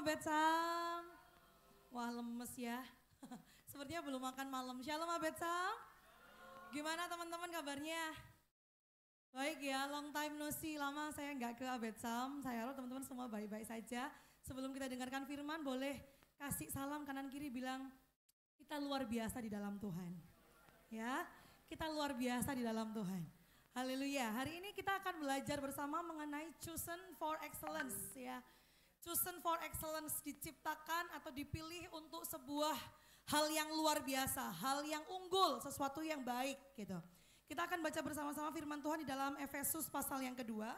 Abetsam. Wah lemes ya. Sepertinya belum makan malam. Shalom Abetsam. Gimana teman-teman kabarnya? Baik ya, long time no see. Lama saya nggak ke Abetsam. Saya harap teman-teman semua baik-baik saja. Sebelum kita dengarkan firman, boleh kasih salam kanan kiri bilang, kita luar biasa di dalam Tuhan. Ya, kita luar biasa di dalam Tuhan. Haleluya. Hari ini kita akan belajar bersama mengenai chosen for excellence ya. Chosen for excellence, diciptakan atau dipilih untuk sebuah hal yang luar biasa, hal yang unggul, sesuatu yang baik gitu. Kita akan baca bersama-sama firman Tuhan di dalam Efesus pasal yang kedua,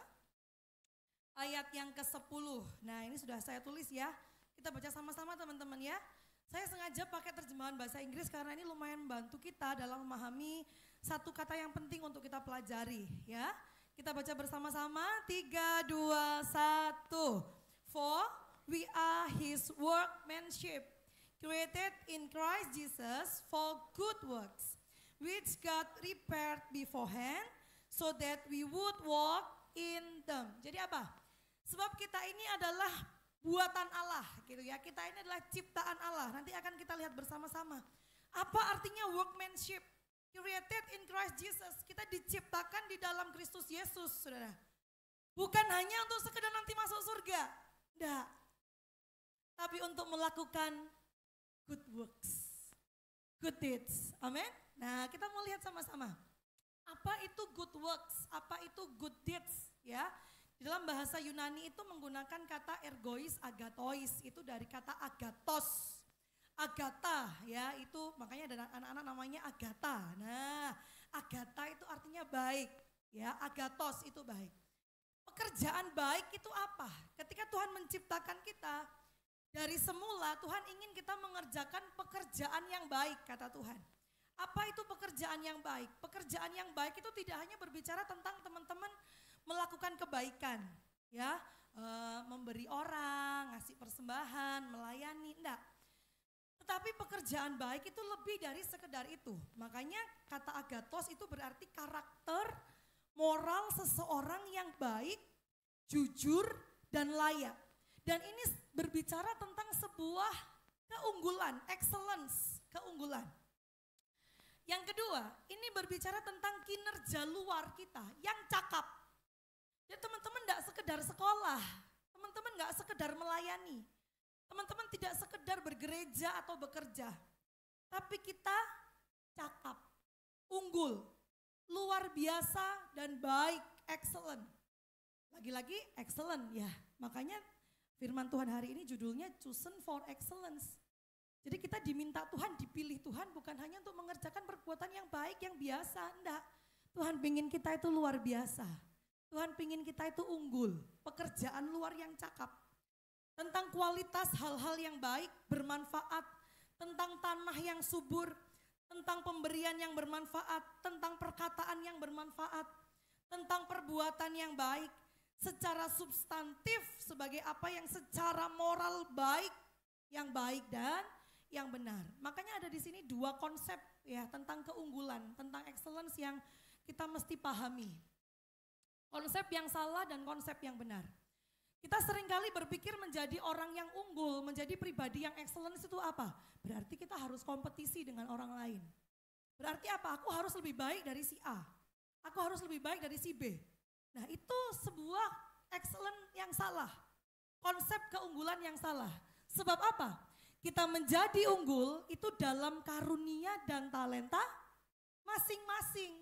ayat yang ke-10. Nah ini sudah saya tulis ya, kita baca sama-sama teman-teman ya. Saya sengaja pakai terjemahan bahasa Inggris karena ini lumayan membantu kita dalam memahami satu kata yang penting untuk kita pelajari ya. Kita baca bersama-sama, 3, 2, 1. For we are his workmanship, created in Christ Jesus for good works, which God prepared beforehand so that we would walk in them. Jadi apa? Sebab kita ini adalah buatan Allah gitu ya. Kita ini adalah ciptaan Allah. Nanti akan kita lihat bersama-sama. Apa artinya workmanship? Created in Christ Jesus. Kita diciptakan di dalam Kristus Yesus, saudara. Bukan hanya untuk sekedar nanti masuk surga. Enggak. Tapi untuk melakukan good works. Good deeds. Amin. Nah kita mau lihat sama-sama. Apa itu good works? Apa itu good deeds? Ya. Di dalam bahasa Yunani itu menggunakan kata ergois, agatois. Itu dari kata agatos. Agatha ya itu makanya ada anak-anak namanya Agatha. Nah Agatha itu artinya baik. Ya agatos itu baik. Pekerjaan baik itu apa? Ketika Tuhan menciptakan kita, dari semula Tuhan ingin kita mengerjakan pekerjaan yang baik kata Tuhan. Apa itu pekerjaan yang baik? Pekerjaan yang baik itu tidak hanya berbicara tentang teman-teman melakukan kebaikan, ya, memberi orang, ngasih persembahan, melayani, enggak. Tetapi pekerjaan baik itu lebih dari sekedar itu. Makanya kata agatos itu berarti karakter moral seseorang yang baik, jujur, dan layak. Dan ini berbicara tentang sebuah keunggulan, excellence, keunggulan. Yang kedua, ini berbicara tentang kinerja luar kita yang cakap. Jadi teman-teman tidak sekedar sekolah, teman-teman nggak sekedar melayani, teman-teman tidak sekedar bergereja atau bekerja, tapi kita cakap, unggul, luar biasa dan baik, excellent. Lagi-lagi excellent ya, makanya firman Tuhan hari ini judulnya chosen for excellence. Jadi kita diminta Tuhan, dipilih Tuhan bukan hanya untuk mengerjakan perbuatan yang baik, yang biasa, enggak. Tuhan pingin kita itu luar biasa. Tuhan pingin kita itu unggul, pekerjaan luar yang cakap. Tentang kualitas hal-hal yang baik, bermanfaat, tentang tanah yang subur, tentang pemberian yang bermanfaat, tentang perkataan yang bermanfaat, tentang perbuatan yang baik, secara substantif sebagai apa yang secara moral baik, yang baik dan yang benar. Makanya ada di sini dua konsep ya tentang keunggulan, tentang excellence yang kita mesti pahami. Konsep yang salah dan konsep yang benar. Kita seringkali berpikir menjadi orang yang unggul, menjadi pribadi yang excellence itu apa? Berarti kita harus kompetisi dengan orang lain. Berarti apa? Aku harus lebih baik dari si A. Aku harus lebih baik dari si B. Nah itu sebuah excellent yang salah. Konsep keunggulan yang salah. Sebab apa? Kita menjadi unggul itu dalam karunia dan talenta masing-masing.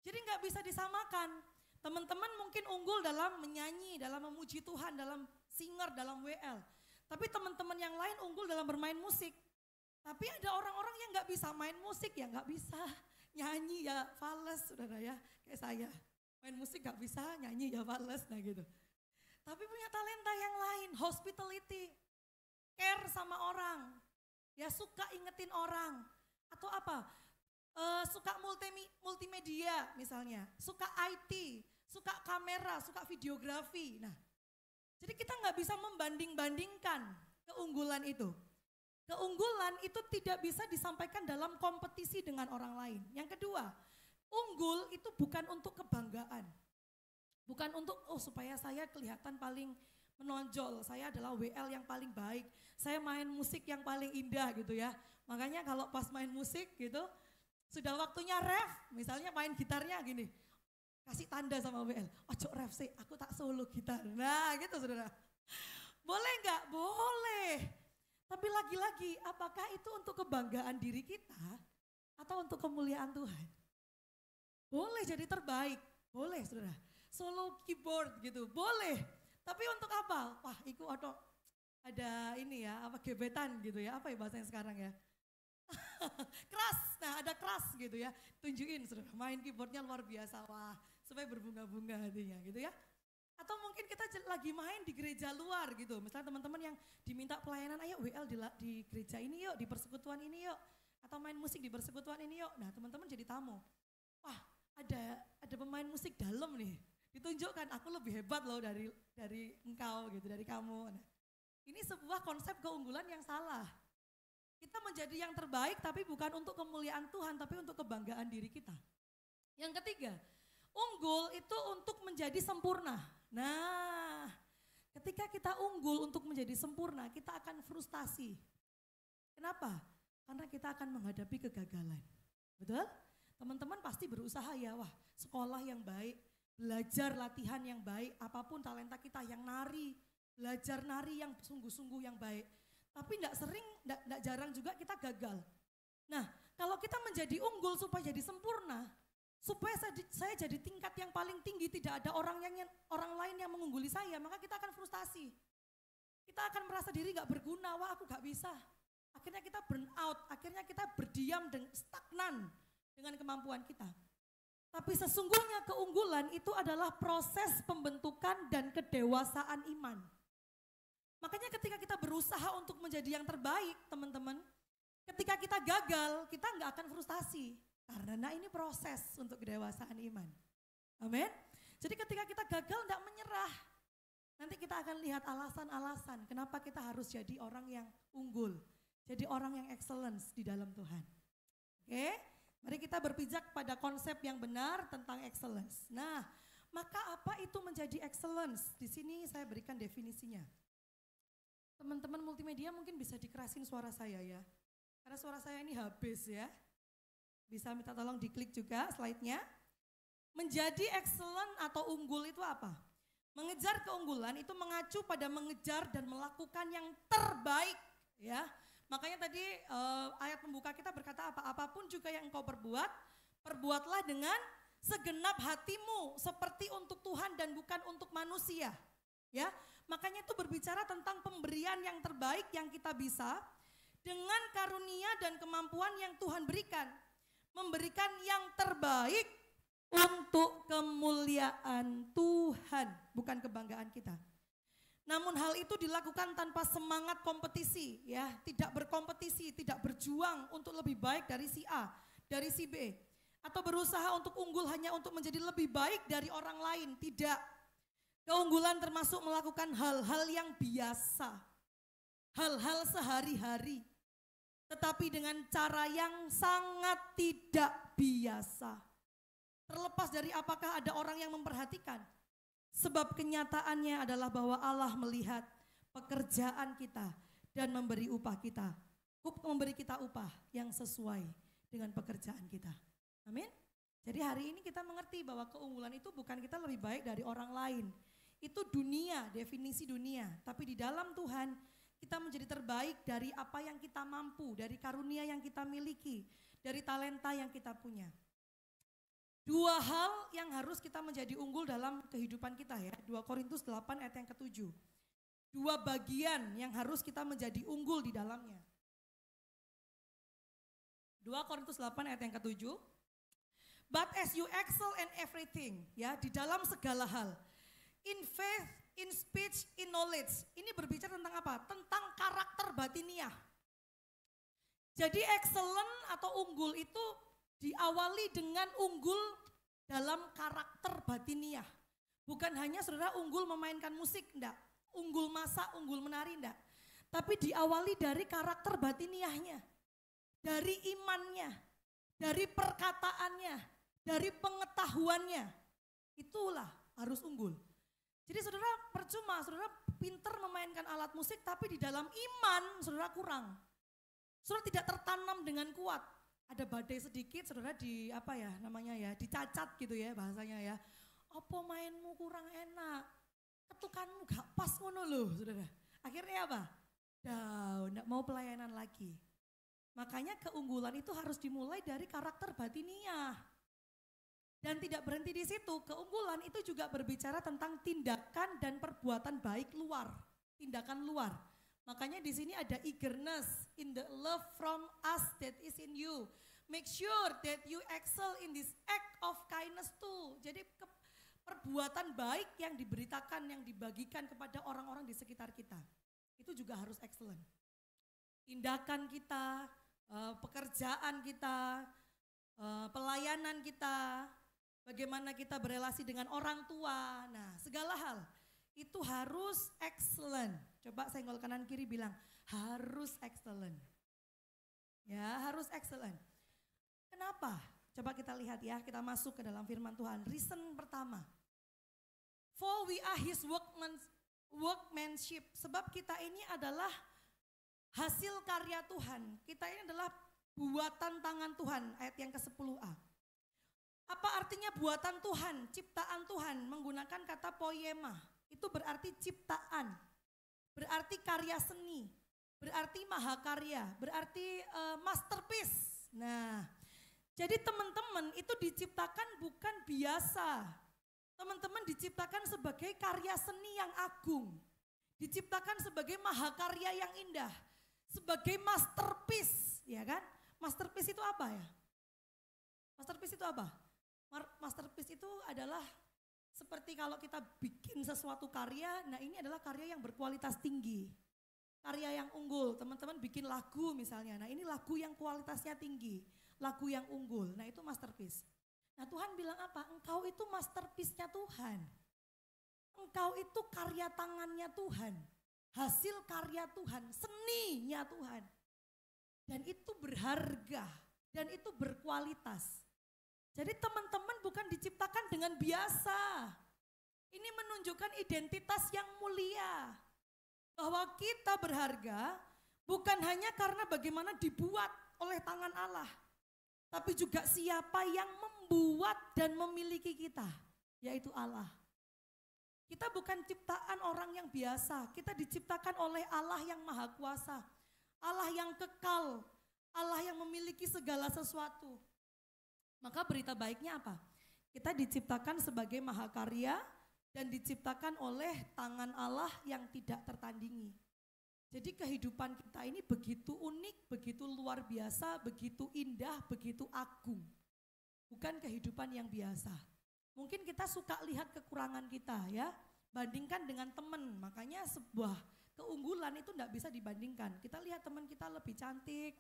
Jadi nggak bisa disamakan. Teman-teman mungkin unggul dalam menyanyi, dalam memuji Tuhan, dalam singer, dalam WL. Tapi teman-teman yang lain unggul dalam bermain musik. Tapi ada orang-orang yang gak bisa main musik ya gak bisa. Nyanyi ya fales saudara ya, kayak saya. Main musik gak bisa, nyanyi ya fales, nah gitu. Tapi punya talenta yang lain, hospitality, care sama orang. Ya suka ingetin orang. Atau apa? Suka multimedia misalnya, suka IT, suka kamera, suka videografi. Nah, jadi kita nggak bisa membanding-bandingkan keunggulan itu. Keunggulan itu tidak bisa disampaikan dalam kompetisi dengan orang lain. Yang kedua, unggul itu bukan untuk kebanggaan. Bukan untuk supaya saya kelihatan paling menonjol, saya adalah WL yang paling baik, saya main musik yang paling indah gitu ya. Makanya kalau pas main musik gitu, sudah waktunya ref, misalnya main gitarnya gini, kasih tanda sama WL, ojo ref sih, aku tak solo gitar. Nah gitu saudara. Boleh nggak? Boleh. Tapi lagi-lagi, apakah itu untuk kebanggaan diri kita atau untuk kemuliaan Tuhan? Boleh jadi terbaik, boleh saudara. Solo keyboard gitu, boleh. Tapi untuk apa? Wah, itu ada ini ya, apa gebetan gitu ya, apa ya bahasanya sekarang ya? Keras, nah ada keras gitu ya. Tunjukin saudara, main keyboardnya luar biasa, wah supaya berbunga-bunga hatinya gitu ya. Atau mungkin kita lagi main di gereja luar gitu. Misalnya teman-teman yang diminta pelayanan, ayo WL di gereja ini yuk, di persekutuan ini yuk. Atau main musik di persekutuan ini yuk. Nah teman-teman jadi tamu. Wah ada pemain musik dalam nih. Ditunjukkan aku lebih hebat loh dari engkau gitu, dari kamu. Nah, ini sebuah konsep keunggulan yang salah. Kita menjadi yang terbaik tapi bukan untuk kemuliaan Tuhan, tapi untuk kebanggaan diri kita. Yang ketiga, unggul itu untuk menjadi sempurna. Nah, ketika kita unggul untuk menjadi sempurna, kita akan frustasi. Kenapa? Karena kita akan menghadapi kegagalan. Betul? Teman-teman pasti berusaha ya, wah sekolah yang baik, belajar latihan yang baik, apapun talenta kita, yang nari, belajar nari yang sungguh-sungguh yang baik. Tapi enggak jarang juga kita gagal. Nah, kalau kita menjadi unggul supaya jadi sempurna, supaya saya jadi tingkat yang paling tinggi, tidak ada orang lain yang mengungguli saya, maka kita akan frustasi. Kita akan merasa diri gak berguna, wah aku gak bisa. Akhirnya kita burn out, akhirnya kita berdiam dan stagnan dengan kemampuan kita. Tapi sesungguhnya keunggulan itu adalah proses pembentukan dan kedewasaan iman. Makanya ketika kita berusaha untuk menjadi yang terbaik teman-teman, ketika kita gagal kita gak akan frustasi. Karena ini proses untuk kedewasaan iman. Amin. Jadi ketika kita gagal tidak menyerah. Nanti kita akan lihat alasan-alasan kenapa kita harus jadi orang yang unggul. Jadi orang yang excellence di dalam Tuhan. Oke, mari kita berpijak pada konsep yang benar tentang excellence. Nah, maka apa itu menjadi excellence? Di sini saya berikan definisinya. Teman-teman multimedia mungkin bisa dikerasin suara saya ya. Karena suara saya ini habis ya. Bisa minta tolong diklik juga slide-nya. Menjadi excellent atau unggul itu apa? Mengejar keunggulan itu mengacu pada mengejar dan melakukan yang terbaik ya. Makanya tadi ayat pembuka kita berkata apa? Apapun juga yang engkau perbuat, perbuatlah dengan segenap hatimu seperti untuk Tuhan dan bukan untuk manusia. Ya, makanya itu berbicara tentang pemberian yang terbaik yang kita bisa dengan karunia dan kemampuan yang Tuhan berikan. Memberikan yang terbaik untuk kemuliaan Tuhan, bukan kebanggaan kita. Namun hal itu dilakukan tanpa semangat kompetisi, ya, tidak berkompetisi, tidak berjuang untuk lebih baik dari si A, dari si B, atau berusaha untuk unggul hanya untuk menjadi lebih baik dari orang lain, tidak. Keunggulan termasuk melakukan hal-hal yang biasa, hal-hal sehari-hari, tetapi dengan cara yang sangat tidak biasa. Terlepas dari apakah ada orang yang memperhatikan, sebab kenyataannya adalah bahwa Allah melihat pekerjaan kita dan memberi kita upah yang sesuai dengan pekerjaan kita. Amin. Jadi hari ini kita mengerti bahwa keunggulan itu bukan kita lebih baik dari orang lain. Itu dunia, definisi dunia. Tapi di dalam Tuhan kita menjadi terbaik dari apa yang kita mampu, dari karunia yang kita miliki, dari talenta yang kita punya. Dua hal yang harus kita menjadi unggul dalam kehidupan kita ya. 2 Korintus 8 ayat yang ke-7. Dua bagian yang harus kita menjadi unggul di dalamnya. 2 Korintus 8 ayat yang ke-7. But as you excel in everything, ya, di dalam segala hal. In faith, in speech, in knowledge. Ini berbicara tentang apa? Tentang karakter batiniah. Jadi excellent atau unggul itu diawali dengan unggul dalam karakter batiniah. Bukan hanya saudara unggul memainkan musik, enggak. Unggul masak, unggul menari, enggak. Tapi diawali dari karakter batiniahnya. Dari imannya, dari perkataannya, dari pengetahuannya. Itulah harus unggul. Jadi saudara percuma, saudara pinter memainkan alat musik tapi di dalam iman saudara kurang. Saudara tidak tertanam dengan kuat. Ada badai sedikit saudara dicacat gitu ya bahasanya ya. Apa mainmu kurang enak, ketukanmu gak pas ngono loh saudara. Akhirnya apa? Down, gak mau pelayanan lagi. Makanya keunggulan itu harus dimulai dari karakter batiniah. Dan tidak berhenti di situ, keunggulan itu juga berbicara tentang tindakan dan perbuatan baik luar, tindakan luar. Makanya di sini ada eagerness in the love from us that is in you. Make sure that you excel in this act of kindness too. Jadi perbuatan baik yang diberitakan, yang dibagikan kepada orang-orang di sekitar kita, itu juga harus excellent. Tindakan kita, pekerjaan kita, pelayanan kita, bagaimana kita berelasi dengan orang tua, nah segala hal itu harus excellent. Coba senggol kanan kiri bilang, harus excellent. Ya, harus excellent. Kenapa? Coba kita lihat ya, kita masuk ke dalam firman Tuhan. Reason pertama, for we are his workmanship. Sebab kita ini adalah hasil karya Tuhan. Kita ini adalah buatan tangan Tuhan, ayat yang ke-10a. Apa artinya buatan Tuhan, ciptaan Tuhan? Menggunakan kata poiema, itu berarti ciptaan, berarti karya seni, berarti mahakarya, berarti masterpiece. Nah, jadi teman-teman itu diciptakan bukan biasa. Teman-teman diciptakan sebagai karya seni yang agung, diciptakan sebagai mahakarya yang indah, sebagai masterpiece, ya kan? Masterpiece itu apa ya? Masterpiece itu apa? Masterpiece itu adalah seperti kalau kita bikin sesuatu karya, nah ini adalah karya yang berkualitas tinggi. Karya yang unggul, teman-teman bikin lagu misalnya, nah ini lagu yang kualitasnya tinggi, lagu yang unggul, nah itu masterpiece. Nah Tuhan bilang apa? Engkau itu masterpiece-nya Tuhan. Engkau itu karya tangannya Tuhan, hasil karya Tuhan, seninya Tuhan. Dan itu berharga, dan itu berkualitas. Jadi teman-teman bukan diciptakan dengan biasa. Ini menunjukkan identitas yang mulia. Bahwa kita berharga bukan hanya karena bagaimana dibuat oleh tangan Allah. Tapi juga siapa yang membuat dan memiliki kita, yaitu Allah. Kita bukan ciptaan orang yang biasa, kita diciptakan oleh Allah yang maha kuasa. Allah yang kekal, Allah yang memiliki segala sesuatu. Maka berita baiknya apa? Kita diciptakan sebagai mahakarya dan diciptakan oleh tangan Allah yang tidak tertandingi. Jadi kehidupan kita ini begitu unik, begitu luar biasa, begitu indah, begitu agung. Bukan kehidupan yang biasa. Mungkin kita suka lihat kekurangan kita ya, bandingkan dengan teman. Makanya sebuah keunggulan itu enggak bisa dibandingkan. Kita lihat teman kita lebih cantik,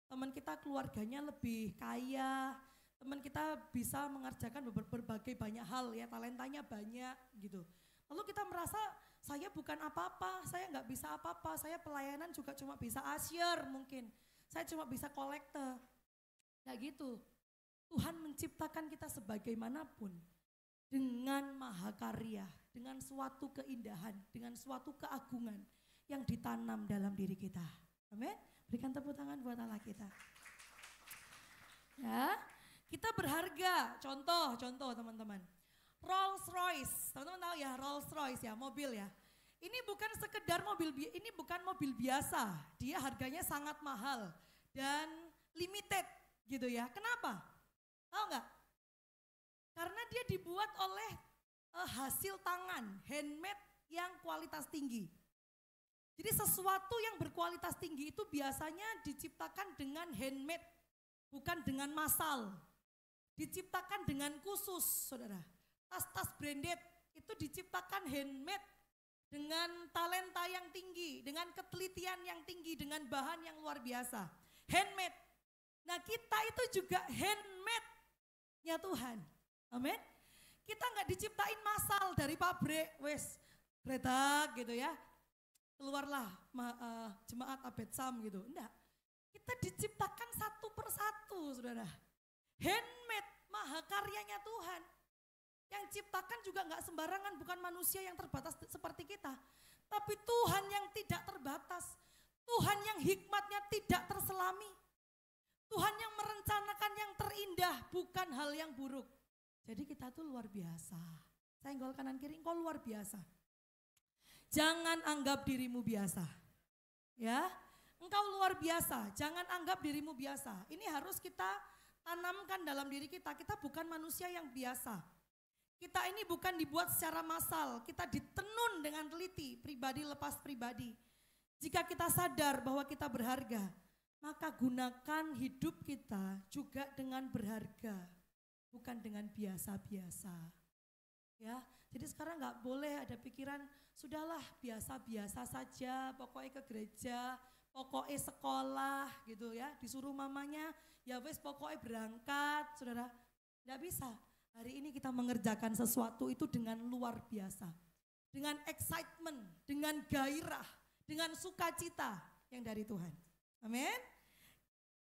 teman kita keluarganya lebih kaya, teman kita bisa mengerjakan berbagai banyak hal ya, talentanya banyak gitu. Lalu kita merasa saya bukan apa-apa, saya nggak bisa apa-apa, saya pelayanan juga cuma bisa usher mungkin, saya cuma bisa kolektor. Nggak gitu, Tuhan menciptakan kita sebagaimanapun dengan mahakarya, dengan suatu keindahan, dengan suatu keagungan yang ditanam dalam diri kita. Amin. Berikan tepuk tangan buat Allah kita. Ya. Kita berharga, contoh teman-teman. Rolls Royce, teman-teman tahu ya Rolls Royce ya, mobil ya. Ini bukan sekedar mobil, ini bukan mobil biasa, dia harganya sangat mahal dan limited gitu ya. Kenapa? Tahu nggak? Karena dia dibuat oleh hasil tangan, handmade yang kualitas tinggi. Jadi sesuatu yang berkualitas tinggi itu biasanya diciptakan dengan handmade, bukan dengan massal. Diciptakan dengan khusus, saudara. Tas-tas branded itu diciptakan handmade dengan talenta yang tinggi, dengan ketelitian yang tinggi, dengan bahan yang luar biasa. Handmade. Nah kita itu juga handmade-nya Tuhan. Amin. Kita nggak diciptain massal dari pabrik, wes kretak gitu ya. Keluarlah jemaat Abetsam gitu. Enggak. Kita diciptakan satu persatu, saudara. Handmade, mahakaryanya Tuhan. Yang ciptakan juga nggak sembarangan, bukan manusia yang terbatas seperti kita. Tapi Tuhan yang tidak terbatas. Tuhan yang hikmatnya tidak terselami. Tuhan yang merencanakan yang terindah, bukan hal yang buruk. Jadi kita tuh luar biasa. Saya senggol kanan kiri, engkau luar biasa. Jangan anggap dirimu biasa. Ya, engkau luar biasa, jangan anggap dirimu biasa. Ini harus kita tanamkan dalam diri kita. Kita bukan manusia yang biasa. Kita ini bukan dibuat secara massal, kita ditenun dengan teliti, pribadi lepas pribadi. Jika kita sadar bahwa kita berharga, maka gunakan hidup kita juga dengan berharga, bukan dengan biasa-biasa. Ya, jadi sekarang nggak boleh ada pikiran, sudahlah biasa-biasa saja, pokoknya ke gereja, pokoknya sekolah gitu ya, disuruh mamanya, ya wes pokoknya berangkat, saudara. Nggak bisa, hari ini kita mengerjakan sesuatu itu dengan luar biasa. Dengan excitement, dengan gairah, dengan sukacita yang dari Tuhan. Amin.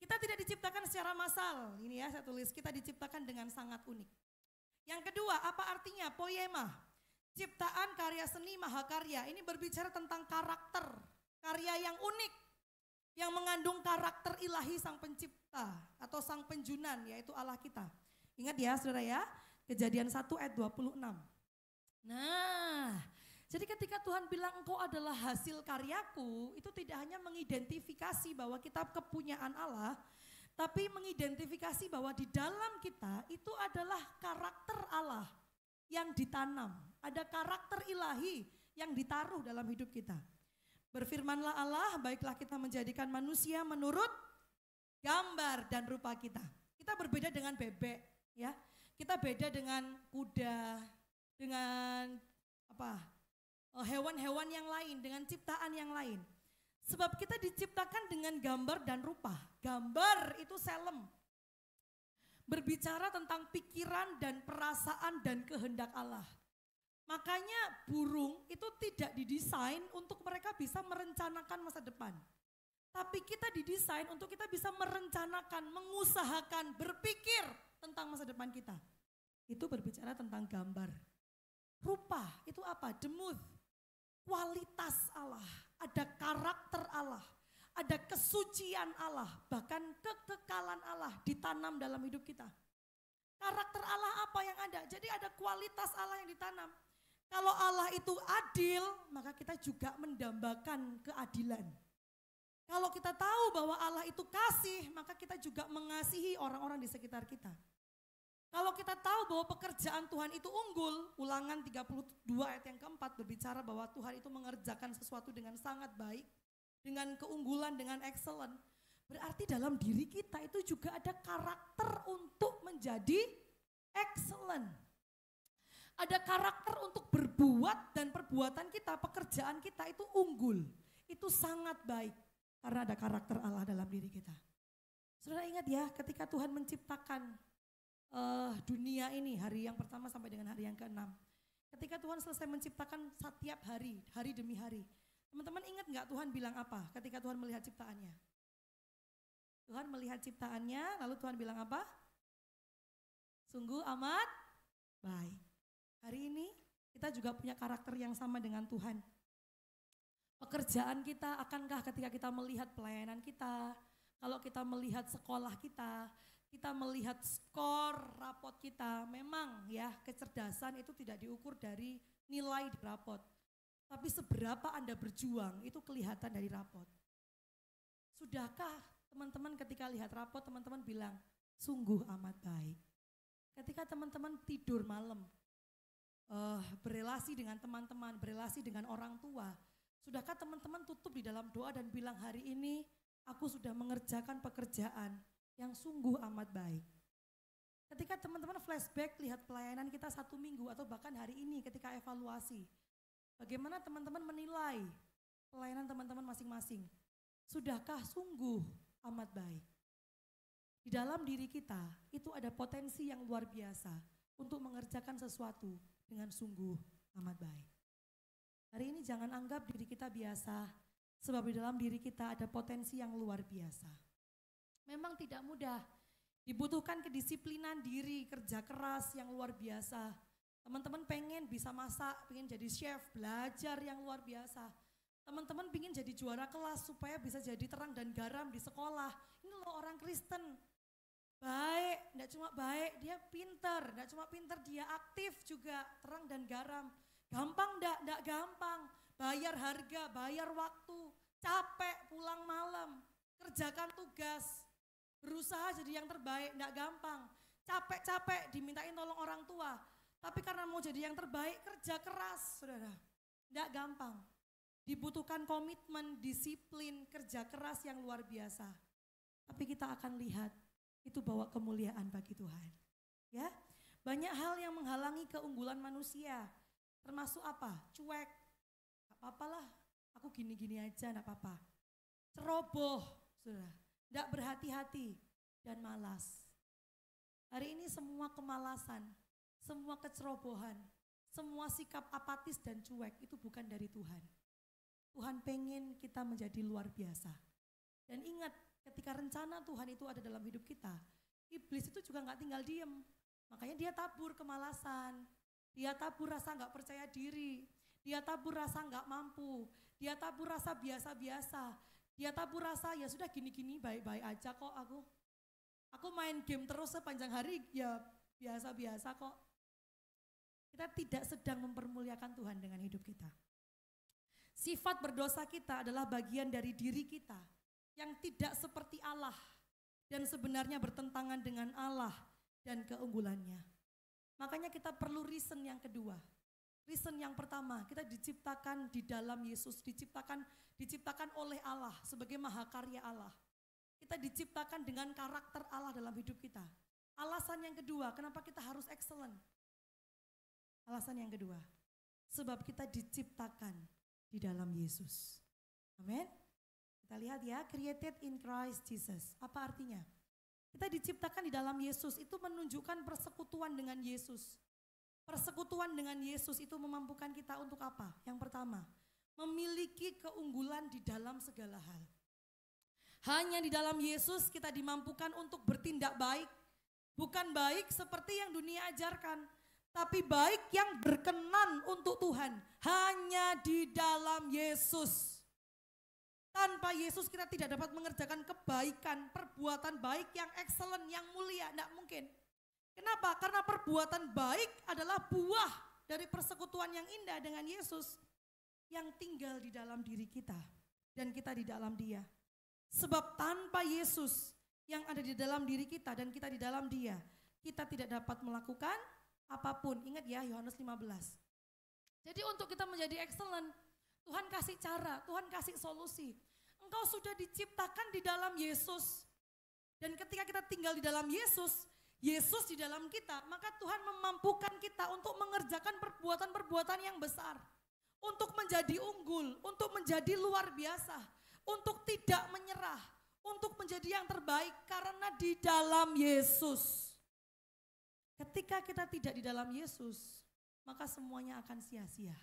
Kita tidak diciptakan secara massal, ini ya saya tulis, kita diciptakan dengan sangat unik. Yang kedua, apa artinya poema? Ciptaan karya seni mahakarya, ini berbicara tentang karakter, karya yang unik, yang mengandung karakter ilahi sang pencipta atau sang penjunan, yaitu Allah kita. Ingat ya saudara ya, Kejadian 1 ayat 26. Nah, jadi ketika Tuhan bilang engkau adalah hasil karyaku, itu tidak hanya mengidentifikasi bahwa kita kepunyaan Allah, tapi mengidentifikasi bahwa di dalam kita itu adalah karakter Allah yang ditanam. Ada karakter ilahi yang ditaruh dalam hidup kita. Berfirmanlah Allah, baiklah kita menjadikan manusia menurut gambar dan rupa kita. Kita berbeda dengan bebek, ya. Kita beda dengan kuda, dengan hewan-hewan yang lain, dengan ciptaan yang lain. Sebab kita diciptakan dengan gambar dan rupa. Gambar itu selem. Berbicara tentang pikiran dan perasaan dan kehendak Allah. Makanya burung itu tidak didesain untuk mereka bisa merencanakan masa depan. Tapi kita didesain untuk kita bisa merencanakan, mengusahakan, berpikir tentang masa depan kita. Itu berbicara tentang gambar. Rupa itu apa? Demut. Kualitas Allah, ada karakter Allah, ada kesucian Allah, bahkan kekekalan Allah ditanam dalam hidup kita. Karakter Allah apa yang ada? Jadi ada kualitas Allah yang ditanam. Kalau Allah itu adil, maka kita juga mendambakan keadilan. Kalau kita tahu bahwa Allah itu kasih, maka kita juga mengasihi orang-orang di sekitar kita. Kalau kita tahu bahwa pekerjaan Tuhan itu unggul, Ulangan 32 ayat yang keempat berbicara bahwa Tuhan itu mengerjakan sesuatu dengan sangat baik, dengan keunggulan, dengan excellent. Berarti dalam diri kita itu juga ada karakter untuk menjadi excellent. Ada karakter untuk berbuat dan perbuatan kita, pekerjaan kita itu unggul. Itu sangat baik karena ada karakter Allah dalam diri kita. Saudara ingat ya, ketika Tuhan menciptakan dunia ini hari yang pertama sampai dengan hari yang ke-6. Ketika Tuhan selesai menciptakan setiap hari, hari demi hari. Teman-teman ingat gak Tuhan bilang apa ketika Tuhan melihat ciptaannya? Tuhan melihat ciptaannya lalu Tuhan bilang apa? Sungguh amat baik. Hari ini kita juga punya karakter yang sama dengan Tuhan. Pekerjaan kita akankah ketika kita melihat pelayanan kita, kalau kita melihat sekolah kita melihat skor rapot kita, memang ya kecerdasan itu tidak diukur dari nilai di rapot. Tapi seberapa Anda berjuang itu kelihatan dari rapot. Sudahkah teman-teman ketika lihat rapot teman-teman bilang, sungguh amat baik. Ketika teman-teman tidur malam, berelasi dengan teman-teman, berelasi dengan orang tua, sudahkah teman-teman tutup di dalam doa dan bilang hari ini aku sudah mengerjakan pekerjaan yang sungguh amat baik. Ketika teman-teman flashback lihat pelayanan kita 1 minggu atau bahkan hari ini ketika evaluasi, bagaimana teman-teman menilai pelayanan teman-teman masing-masing? Sudahkah sungguh amat baik? Di dalam diri kita itu ada potensi yang luar biasa untuk mengerjakan sesuatu dengan sungguh amat baik. Hari ini jangan anggap diri kita biasa, sebab di dalam diri kita ada potensi yang luar biasa. Memang tidak mudah, dibutuhkan kedisiplinan diri, kerja keras yang luar biasa. Teman-teman pengen bisa masak, pengen jadi chef, belajar yang luar biasa. Teman-teman pengen jadi juara kelas supaya bisa jadi terang dan garam di sekolah. Ini loh orang Kristen. Baik, enggak cuma baik, dia pinter. Enggak cuma pinter, dia aktif juga, terang dan garam. Gampang enggak gampang. Bayar harga, bayar waktu, capek pulang malam, kerjakan tugas, berusaha jadi yang terbaik, enggak gampang. Capek-capek dimintain tolong orang tua. Tapi karena mau jadi yang terbaik, kerja keras, saudara. Enggak gampang. Dibutuhkan komitmen, disiplin, kerja keras yang luar biasa. Tapi kita akan lihat, itu bawa kemuliaan bagi Tuhan. Ya, banyak hal yang menghalangi keunggulan manusia. Termasuk apa? Cuek. Gak apa-apa lah, aku gini-gini aja, gak apa-apa. Ceroboh, saudara. Enggak berhati-hati dan malas. Hari ini semua kemalasan, semua kecerobohan, semua sikap apatis dan cuek itu bukan dari Tuhan. Tuhan pengen kita menjadi luar biasa. Dan ingat, ketika rencana Tuhan itu ada dalam hidup kita, iblis itu juga gak tinggal diem. Makanya dia tabur kemalasan, dia tabur rasa gak percaya diri, dia tabur rasa gak mampu, dia tabur rasa biasa-biasa, dia tabur rasa ya sudah gini-gini baik-baik aja kok aku. Aku main game terus sepanjang hari ya biasa-biasa kok. Kita tidak sedang mempermuliakan Tuhan dengan hidup kita. Sifat berdosa kita adalah bagian dari diri kita yang tidak seperti Allah dan sebenarnya bertentangan dengan Allah dan keunggulannya. Makanya kita perlu reason yang kedua. Reason yang pertama, kita diciptakan di dalam Yesus, diciptakan oleh Allah sebagai mahakarya Allah. Kita diciptakan dengan karakter Allah dalam hidup kita. Alasan yang kedua, kenapa kita harus excellent? Alasan yang kedua, sebab kita diciptakan di dalam Yesus. Amin. Kita lihat ya, created in Christ Jesus. Apa artinya? Kita diciptakan di dalam Yesus, itu menunjukkan persekutuan dengan Yesus. Persekutuan dengan Yesus itu memampukan kita untuk apa? Yang pertama, memiliki keunggulan di dalam segala hal. Hanya di dalam Yesus kita dimampukan untuk bertindak baik. Bukan baik seperti yang dunia ajarkan, tapi baik yang berkenan untuk Tuhan. Hanya di dalam Yesus. Tanpa Yesus kita tidak dapat mengerjakan kebaikan, perbuatan baik yang excellent, yang mulia, tidak mungkin. Kenapa? Karena perbuatan baik adalah buah dari persekutuan yang indah dengan Yesus yang tinggal di dalam diri kita dan kita di dalam Dia. Sebab tanpa Yesus yang ada di dalam diri kita dan kita di dalam Dia, kita tidak dapat melakukan apapun. Ingat ya Yohanes 15. Jadi untuk kita menjadi excellent, Tuhan kasih cara, Tuhan kasih solusi. Engkau sudah diciptakan di dalam Yesus. Dan ketika kita tinggal di dalam Yesus, Yesus di dalam kita, maka Tuhan memampukan kita untuk mengerjakan perbuatan-perbuatan yang besar. Untuk menjadi unggul, untuk menjadi luar biasa, untuk tidak menyerah, untuk menjadi yang terbaik karena di dalam Yesus. Ketika kita tidak di dalam Yesus, maka semuanya akan sia-sia.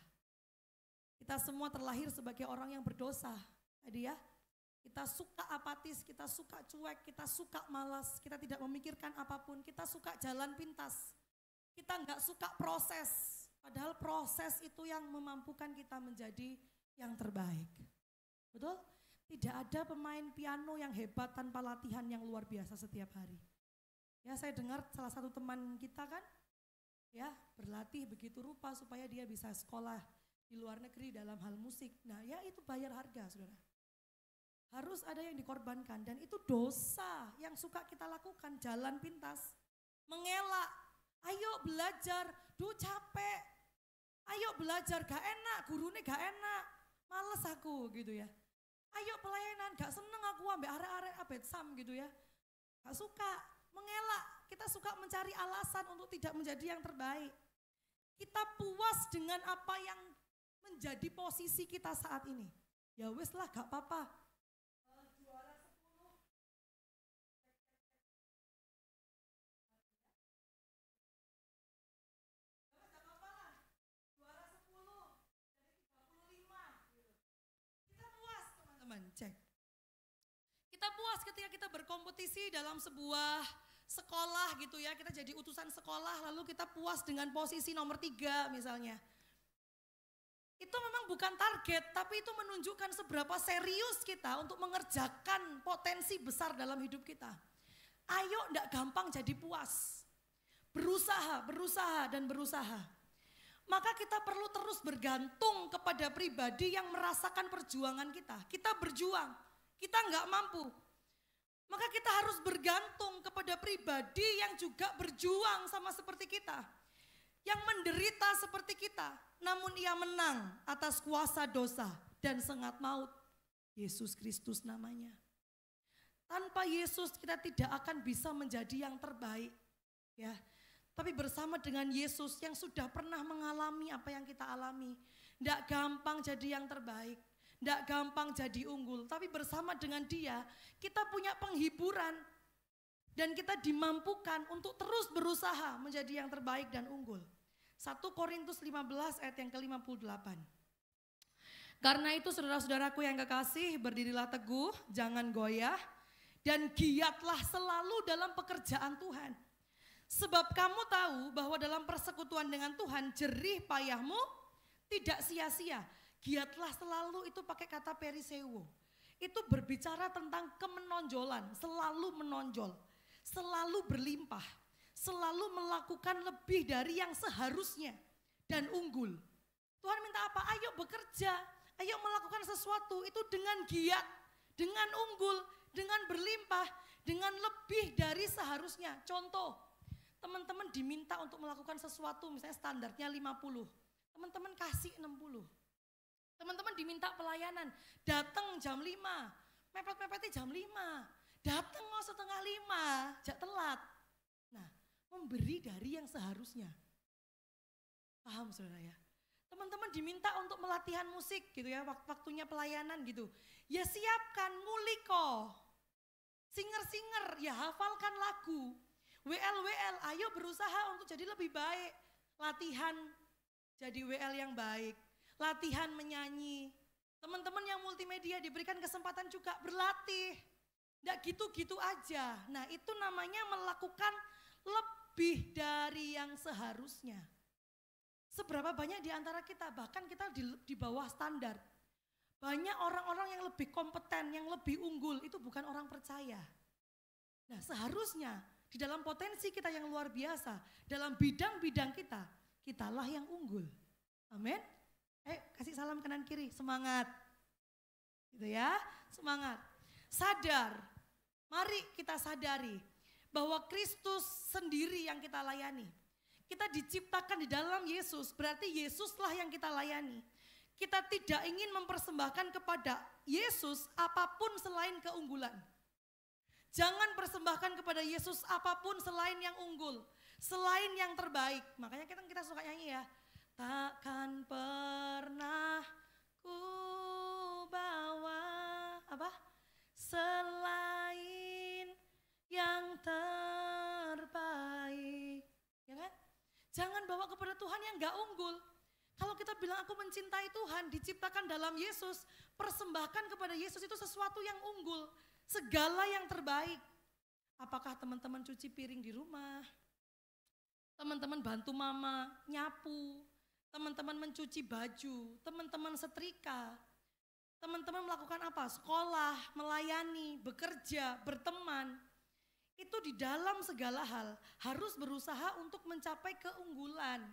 Kita semua terlahir sebagai orang yang berdosa. Tadi ya, kita suka apatis, kita suka cuek, kita suka malas, kita tidak memikirkan apapun, kita suka jalan pintas. Kita enggak suka proses, padahal proses itu yang memampukan kita menjadi yang terbaik. Betul? Tidak ada pemain piano yang hebat tanpa latihan yang luar biasa setiap hari. Ya, saya dengar salah satu teman kita kan, ya berlatih begitu rupa supaya dia bisa sekolah di luar negeri dalam hal musik. Nah ya itu bayar harga saudara. Harus ada yang dikorbankan dan itu dosa yang suka kita lakukan, jalan pintas, mengelak, ayo belajar, duh capek, ayo belajar gak enak, gurunya gak enak, males aku gitu ya. Ayo pelayanan, gak seneng aku ambek arek-arek abet sam gitu ya. Gak suka, mengelak, kita suka mencari alasan untuk tidak menjadi yang terbaik. Kita puas dengan apa yang menjadi posisi kita saat ini. Ya wis lah gak apa-apa. Juara 10. Gak apa-apa lah. Juara 10 dari 35 gitu. Kita puas teman-teman, cek. Kita puas ketika kita berkompetisi dalam sebuah sekolah gitu ya, kita jadi utusan sekolah lalu kita puas dengan posisi nomor 3 misalnya. Itu memang bukan target, tapi itu menunjukkan seberapa serius kita untuk mengerjakan potensi besar dalam hidup kita. Ayo enggak gampang jadi puas. Berusaha, dan berusaha. Maka kita perlu terus bergantung kepada pribadi yang merasakan perjuangan kita. Kita berjuang, kita enggak mampu. Maka kita harus bergantung kepada pribadi yang juga berjuang sama seperti kita. Yang menderita seperti kita, namun ia menang atas kuasa dosa dan sengat maut. Yesus Kristus namanya. Tanpa Yesus kita tidak akan bisa menjadi yang terbaik. Ya, tapi bersama dengan Yesus yang sudah pernah mengalami apa yang kita alami. Tidak gampang jadi yang terbaik, tidak gampang jadi unggul. Tapi bersama dengan Dia kita punya penghiburan. Dan kita dimampukan untuk terus berusaha menjadi yang terbaik dan unggul. 1 Korintus 15 ayat yang ke-58. Karena itu saudara-saudaraku yang kekasih, berdirilah teguh, jangan goyah, dan giatlah selalu dalam pekerjaan Tuhan. Sebab kamu tahu bahwa dalam persekutuan dengan Tuhan, jerih payahmu tidak sia-sia. Giatlah selalu itu pakai kata periseuo. Itu berbicara tentang kemenonjolan, selalu menonjol, selalu berlimpah. Selalu melakukan lebih dari yang seharusnya dan unggul. Tuhan minta apa? Ayo bekerja, ayo melakukan sesuatu itu dengan giat, dengan unggul, dengan berlimpah, dengan lebih dari seharusnya. Contoh, teman-teman diminta untuk melakukan sesuatu misalnya standarnya 50, teman-teman kasih 60. Teman-teman diminta pelayanan, datang jam 5, mepet-mepetnya jam 5, datang mau setengah 5, jak telat. Nah, memberi dari yang seharusnya. Paham saudara ya? Teman-teman diminta untuk melatihan musik gitu ya, waktunya pelayanan gitu. Ya siapkan nguliko. Singer-singer ya hafalkan lagu. WL, ayo berusaha untuk jadi lebih baik. Latihan jadi WL yang baik. Latihan menyanyi. Teman-teman yang multimedia diberikan kesempatan juga berlatih. Nggak gitu-gitu aja. Nah itu namanya melakukan lebih dari yang seharusnya. Seberapa banyak di antara kita, bahkan kita di bawah standar. Banyak orang-orang yang lebih kompeten, yang lebih unggul, itu bukan orang percaya. Nah seharusnya di dalam potensi kita yang luar biasa, dalam bidang-bidang kita, kitalah yang unggul. Amin. Kasih salam kanan kiri, semangat. Gitu ya, semangat. Sadar, mari kita sadari bahwa Kristus sendiri yang kita layani. Kita diciptakan di dalam Yesus, berarti Yesuslah yang kita layani. Kita tidak ingin mempersembahkan kepada Yesus apapun selain keunggulan. Jangan persembahkan kepada Yesus apapun selain yang unggul, selain yang terbaik. Makanya kita suka nyanyi ya. Takkan pernah ku bawa apa? Selain yang terbaik. Ya kan? Jangan bawa kepada Tuhan yang gak unggul. Kalau kita bilang aku mencintai Tuhan, diciptakan dalam Yesus, persembahkan kepada Yesus itu sesuatu yang unggul, segala yang terbaik. Apakah teman-teman cuci piring di rumah? Teman-teman bantu mama nyapu, teman-teman mencuci baju, teman-teman setrika, teman-teman melakukan apa? Sekolah, melayani, bekerja, berteman. Itu di dalam segala hal harus berusaha untuk mencapai keunggulan.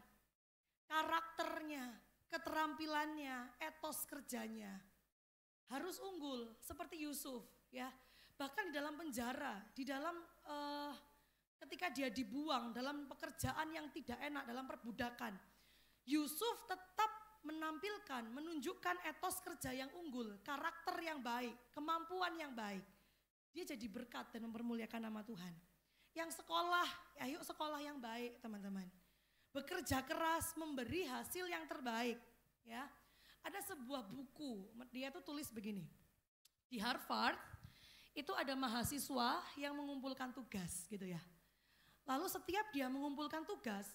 Karakternya, keterampilannya, etos kerjanya harus unggul seperti Yusuf ya. Bahkan di dalam penjara, di dalam ketika dia dibuang dalam pekerjaan yang tidak enak, dalam perbudakan, Yusuf tetap menampilkan, menunjukkan etos kerja yang unggul, karakter yang baik, kemampuan yang baik. Dia jadi berkat dan mempermuliakan nama Tuhan. Yang sekolah, ayo sekolah yang baik teman-teman. Bekerja keras, memberi hasil yang terbaik. Ya, ada sebuah buku, dia tuh tulis begini. Di Harvard, itu ada mahasiswa yang mengumpulkan tugas gitu ya. Lalu setiap dia mengumpulkan tugas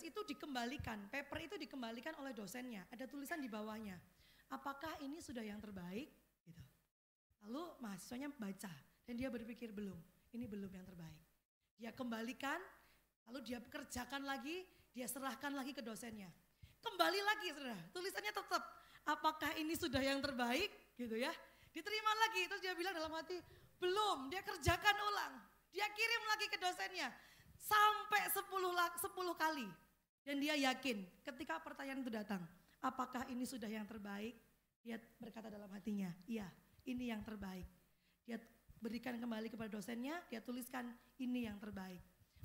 itu dikembalikan, paper itu dikembalikan oleh dosennya. Ada tulisan di bawahnya, apakah ini sudah yang terbaik? Gitu. Lalu mahasiswanya baca dan dia berpikir belum, ini belum yang terbaik. dia kembalikan, lalu dia kerjakan lagi, dia serahkan lagi ke dosennya. Kembali lagi saudara, tulisannya tetap, apakah ini sudah yang terbaik gitu ya. Diterima lagi, terus dia bilang dalam hati, belum, dia kerjakan ulang. Dia kirim lagi ke dosennya, sampai 10 kali. Dan dia yakin ketika pertanyaan itu datang, apakah ini sudah yang terbaik? Dia berkata dalam hatinya, iya ini yang terbaik. Dia berikan kembali kepada dosennya, dia tuliskan ini yang terbaik.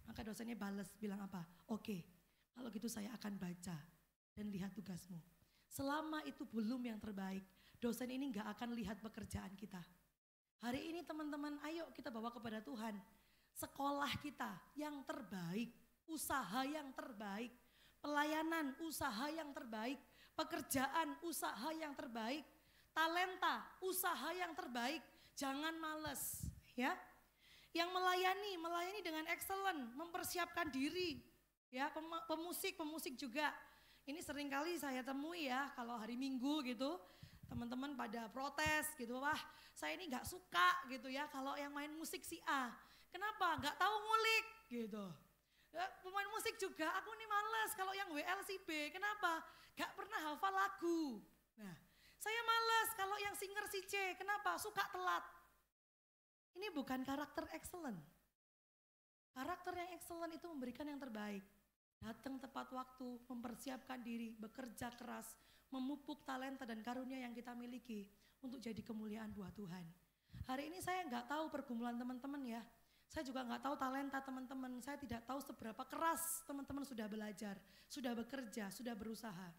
Maka dosennya balas bilang apa? Oke, kalau gitu saya akan baca dan lihat tugasmu. Selama itu belum yang terbaik, dosen ini gak akan lihat pekerjaan kita. Hari ini teman-teman, ayo kita bawa kepada Tuhan. Sekolah kita yang terbaik, usaha yang terbaik, pelayanan usaha yang terbaik, pekerjaan usaha yang terbaik, talenta usaha yang terbaik. Jangan males ya. Yang melayani dengan excellent, mempersiapkan diri. Ya, pemusik juga. Ini seringkali saya temui ya, kalau hari Minggu gitu, teman-teman pada protes gitu, wah saya ini gak suka gitu ya kalau yang main musik si A. Kenapa? Gak tahu ngulik gitu. Ya, pemain musik juga, aku nih males kalau yang WL si B. Kenapa? Gak pernah hafal lagu. Nah, saya males kalau yang singer si C. Kenapa? Suka telat. Ini bukan karakter excellent. Karakter yang excellent itu memberikan yang terbaik. Datang tepat waktu, mempersiapkan diri, bekerja keras, memupuk talenta dan karunia yang kita miliki untuk jadi kemuliaan buat Tuhan. Hari ini saya nggak tahu pergumulan teman-teman ya. Saya juga nggak tahu talenta teman-teman. Saya tidak tahu seberapa keras teman-teman sudah belajar, sudah bekerja, sudah berusaha.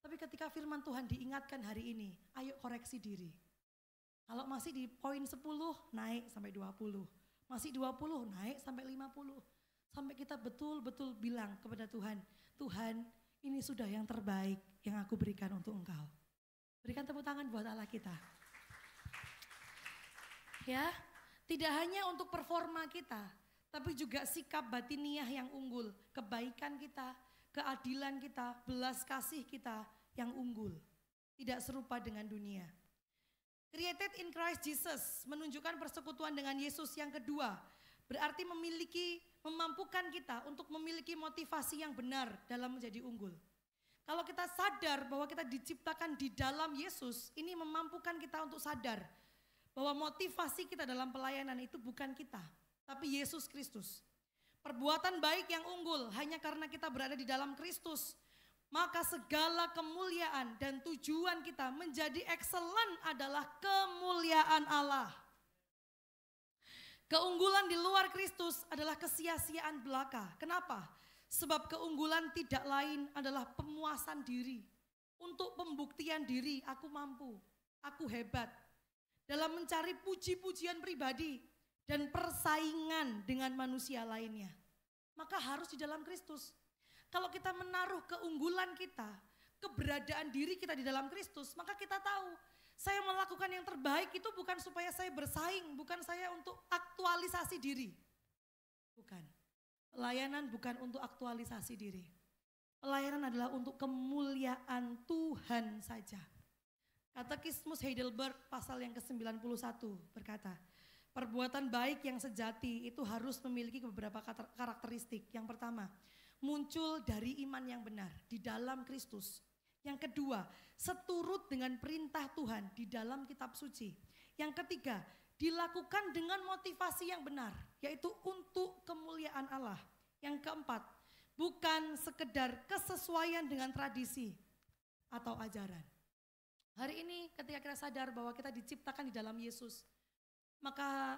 Tapi ketika firman Tuhan diingatkan hari ini, ayo koreksi diri. Kalau masih di poin 10, naik sampai 20. Masih 20, naik sampai 50. Sampai kita betul-betul bilang kepada Tuhan, Tuhan ini sudah yang terbaik yang aku berikan untuk Engkau. Berikan tepuk tangan buat Allah kita. Ya, tidak hanya untuk performa kita, tapi juga sikap batiniah yang unggul, kebaikan kita, keadilan kita, belas kasih kita yang unggul. Tidak serupa dengan dunia. Created in Christ Jesus menunjukkan persekutuan dengan Yesus yang kedua. Berarti memampukan kita untuk memiliki motivasi yang benar dalam menjadi unggul. Kalau kita sadar bahwa kita diciptakan di dalam Yesus, ini memampukan kita untuk sadar bahwa motivasi kita dalam pelayanan itu bukan kita, tapi Yesus Kristus. Perbuatan baik yang unggul hanya karena kita berada di dalam Kristus, maka segala kemuliaan dan tujuan kita menjadi excellent adalah kemuliaan Allah. Keunggulan di luar Kristus adalah kesia-siaan belaka. Kenapa? Sebab keunggulan tidak lain adalah pemuasan diri. Untuk pembuktian diri, aku mampu, aku hebat. Dalam mencari puji-pujian pribadi dan persaingan dengan manusia lainnya. Maka harus di dalam Kristus. Kalau kita menaruh keunggulan kita, keberadaan diri kita di dalam Kristus, maka kita tahu saya melakukan yang terbaik itu bukan supaya saya bersaing, bukan saya untuk aktualisasi diri. Bukan. Pelayanan bukan untuk aktualisasi diri. Pelayanan adalah untuk kemuliaan Tuhan saja. Katekismus Heidelberg pasal yang ke-91 berkata, perbuatan baik yang sejati itu harus memiliki beberapa karakteristik. Yang pertama, muncul dari iman yang benar di dalam Kristus. Yang kedua, seturut dengan perintah Tuhan di dalam kitab suci. Yang ketiga, dilakukan dengan motivasi yang benar, yaitu untuk kemuliaan Allah. Yang keempat, bukan sekedar kesesuaian dengan tradisi atau ajaran. Hari ini ketika kita sadar bahwa kita diciptakan di dalam Yesus, maka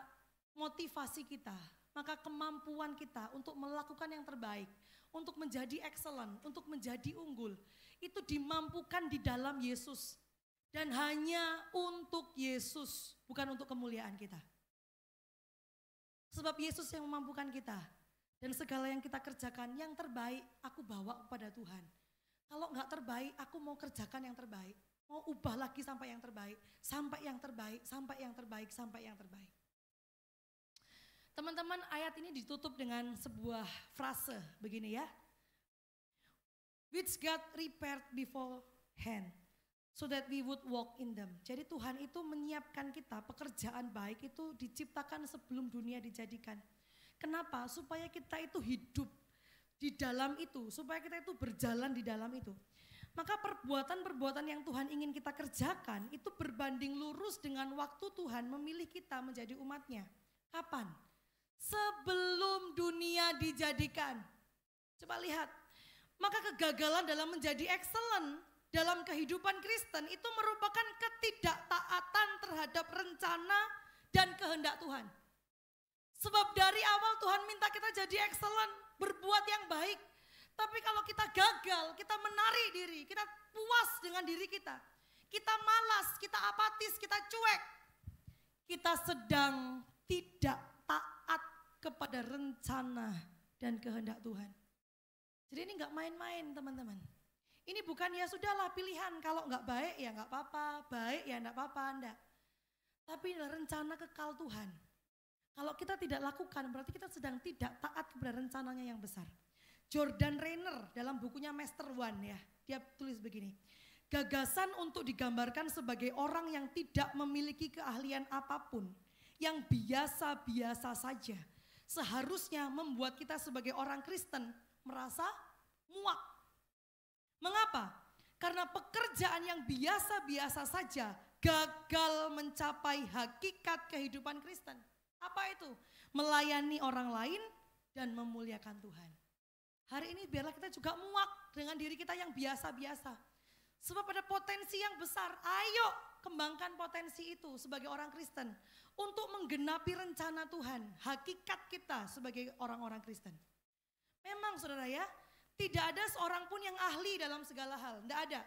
motivasi kita, maka kemampuan kita untuk melakukan yang terbaik, untuk menjadi excellent, untuk menjadi unggul, itu dimampukan di dalam Yesus. Dan hanya untuk Yesus, bukan untuk kemuliaan kita. Sebab Yesus yang memampukan kita. Dan segala yang kita kerjakan, yang terbaik aku bawa kepada Tuhan. Kalau enggak terbaik, aku mau kerjakan yang terbaik. Mau ubah lagi sampai yang terbaik, sampai yang terbaik, sampai yang terbaik, sampai yang terbaik. Teman-teman, ayat ini ditutup dengan sebuah frase begini ya. Which God prepared beforehand, so that we would walk in them. Jadi Tuhan itu menyiapkan kita, pekerjaan baik itu diciptakan sebelum dunia dijadikan. Kenapa? Supaya kita itu hidup di dalam itu, supaya kita itu berjalan di dalam itu. Maka perbuatan-perbuatan yang Tuhan ingin kita kerjakan itu berbanding lurus dengan waktu Tuhan memilih kita menjadi umatnya. Kapan? Sebelum dunia dijadikan. Coba lihat, maka kegagalan dalam menjadi excellent dalam kehidupan Kristen itu merupakan ketidaktaatan terhadap rencana dan kehendak Tuhan. Sebab dari awal Tuhan minta kita jadi excellent, berbuat yang baik. Tapi kalau kita gagal, kita menarik diri, kita puas dengan diri kita. Kita malas, kita apatis, kita cuek. Kita sedang tidak taat kepada rencana dan kehendak Tuhan. Jadi ini enggak main-main teman-teman. Ini bukan ya sudahlah pilihan, kalau enggak baik ya enggak apa-apa, baik ya enggak apa-apa, enggak. Tapi rencana kekal Tuhan. Kalau kita tidak lakukan berarti kita sedang tidak taat kepada rencananya yang besar. Jordan Rainer dalam bukunya Master One ya, dia tulis begini. Gagasan untuk digambarkan sebagai orang yang tidak memiliki keahlian apapun, yang biasa-biasa saja, seharusnya membuat kita sebagai orang Kristen merasa muak. Mengapa? Karena pekerjaan yang biasa-biasa saja gagal mencapai hakikat kehidupan Kristen. Apa itu? Melayani orang lain dan memuliakan Tuhan. Hari ini biarlah kita juga muak dengan diri kita yang biasa-biasa. Sebab ada potensi yang besar, ayo kembangkan potensi itu sebagai orang Kristen. Untuk menggenapi rencana Tuhan, hakikat kita sebagai orang-orang Kristen. Memang saudara ya, tidak ada seorang pun yang ahli dalam segala hal, tidak ada.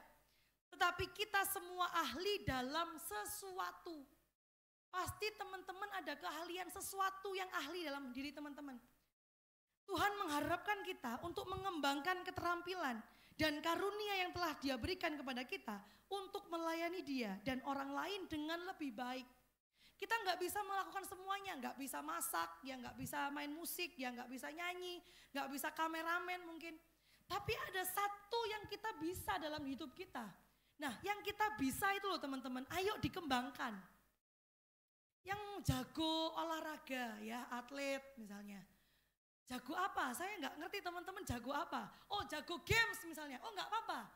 Tetapi kita semua ahli dalam sesuatu. Pasti teman-teman ada keahlian sesuatu yang ahli dalam diri teman-teman. Tuhan mengharapkan kita untuk mengembangkan keterampilan dan karunia yang telah Dia berikan kepada kita untuk melayani Dia dan orang lain dengan lebih baik. Kita nggak bisa melakukan semuanya, nggak bisa masak, ya nggak bisa main musik, ya nggak bisa nyanyi, nggak bisa kameramen mungkin. Tapi ada satu yang kita bisa dalam hidup kita. Nah, yang kita bisa itu loh teman-teman, ayo dikembangkan. Yang jago olahraga ya, atlet misalnya. Jago apa? Saya nggak ngerti teman-teman jago apa. Oh jago games misalnya, oh nggak apa-apa.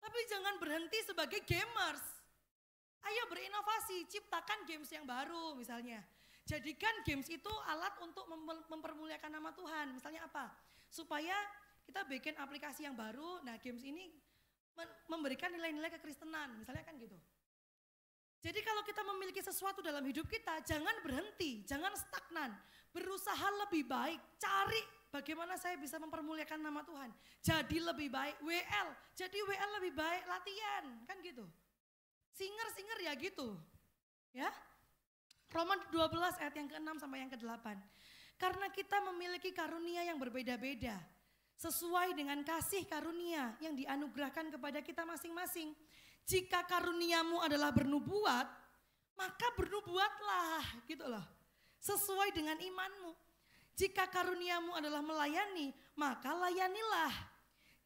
Tapi jangan berhenti sebagai gamers. Ayo berinovasi, ciptakan games yang baru misalnya. Jadikan games itu alat untuk mempermuliakan nama Tuhan. Misalnya apa? Supaya kita bikin aplikasi yang baru, nah games ini memberikan nilai-nilai kekristenan, misalnya kan gitu. Jadi kalau kita memiliki sesuatu dalam hidup kita, jangan berhenti, jangan stagnan. Berusaha lebih baik, cari bagaimana saya bisa mempermuliakan nama Tuhan. Jadi lebih baik, WL, jadi WL lebih baik, latihan, kan gitu. Singer ya gitu. Ya. Roma 12 ayat yang ke-6 sampai yang ke-8. Karena kita memiliki karunia yang berbeda-beda, sesuai dengan kasih karunia yang dianugerahkan kepada kita masing-masing. Jika karuniamu adalah bernubuat, maka bernubuatlah gitu loh. Sesuai dengan imanmu. Jika karuniamu adalah melayani, maka layanilah.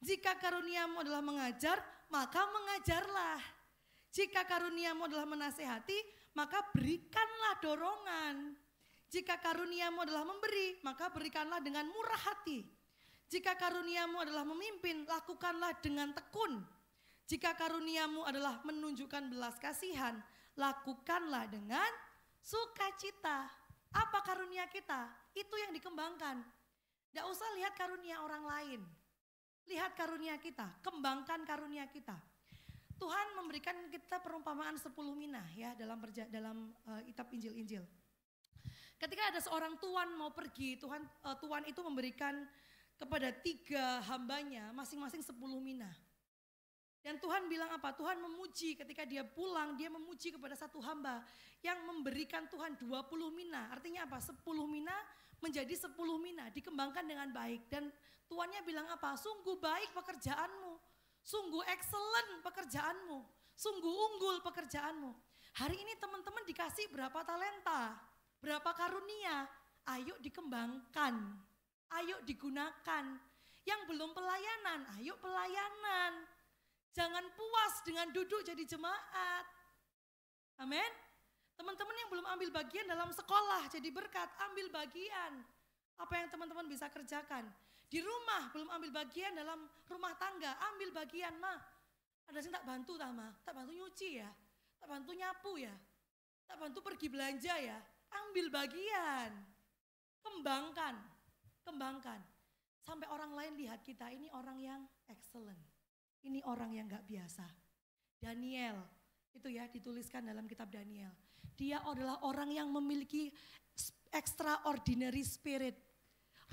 Jika karuniamu adalah mengajar, maka mengajarlah. Jika karuniamu adalah menasehati, maka berikanlah dorongan. Jika karuniamu adalah memberi, maka berikanlah dengan murah hati. Jika karuniamu adalah memimpin, lakukanlah dengan tekun. Jika karuniamu adalah menunjukkan belas kasihan, lakukanlah dengan sukacita. Apa karunia kita? Itu yang dikembangkan. Tidak usah lihat karunia orang lain. Lihat karunia kita, kembangkan karunia kita. Tuhan memberikan kita perumpamaan 10 minah ya dalam kitab Injil-Injil. Ketika ada seorang tuan mau pergi, tuan itu memberikan kepada 3 hambanya masing-masing 10 minah. Dan Tuhan bilang apa? Tuhan memuji ketika dia pulang, dia memuji kepada satu hamba yang memberikan Tuhan 20 mina. Artinya apa? 10 mina menjadi 10 mina, dikembangkan dengan baik. Dan tuannya bilang apa? Sungguh baik pekerjaanmu, sungguh excellent pekerjaanmu, sungguh unggul pekerjaanmu. Hari ini teman-teman dikasih berapa talenta, berapa karunia, ayo dikembangkan, ayo digunakan. Yang belum pelayanan, ayo pelayanan. Jangan puas dengan duduk jadi jemaat. Amin. Teman-teman yang belum ambil bagian dalam sekolah jadi berkat, ambil bagian. Apa yang teman-teman bisa kerjakan? Di rumah belum ambil bagian dalam rumah tangga, ambil bagian mah. Ada sih tak bantu Tama, tak bantu nyuci ya, tak bantu nyapu ya, tak bantu pergi belanja ya. Ambil bagian, kembangkan, kembangkan. Sampai orang lain lihat kita, ini orang yang excellent, ini orang yang gak biasa. Daniel, itu ya dituliskan dalam kitab Daniel. Dia adalah orang yang memiliki extraordinary spirit.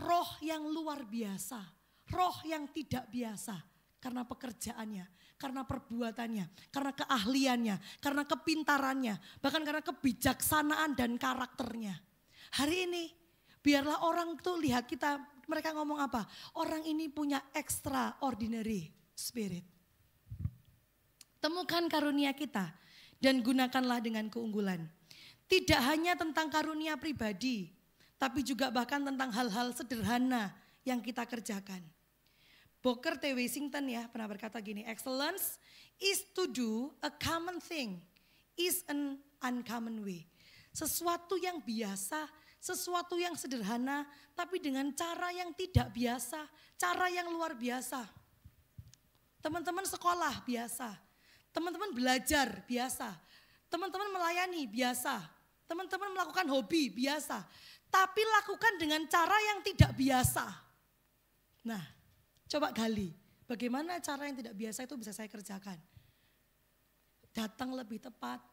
Roh yang luar biasa, roh yang tidak biasa. Karena pekerjaannya, karena perbuatannya, karena keahliannya, karena kepintarannya, bahkan karena kebijaksanaan dan karakternya. Hari ini, biarlah orang tuh lihat kita, mereka ngomong apa? Orang ini punya extraordinary spirit. Temukan karunia kita dan gunakanlah dengan keunggulan. Tidak hanya tentang karunia pribadi, tapi juga bahkan tentang hal-hal sederhana yang kita kerjakan. Booker T. Washington ya pernah berkata gini, excellence is to do a common thing, is an uncommon way. Sesuatu yang biasa, sesuatu yang sederhana, tapi dengan cara yang tidak biasa, cara yang luar biasa. Teman-teman sekolah biasa, teman-teman belajar biasa, teman-teman melayani biasa, teman-teman melakukan hobi biasa, tapi lakukan dengan cara yang tidak biasa. Nah, coba gali, bagaimana cara yang tidak biasa itu bisa saya kerjakan. Datang lebih tepat,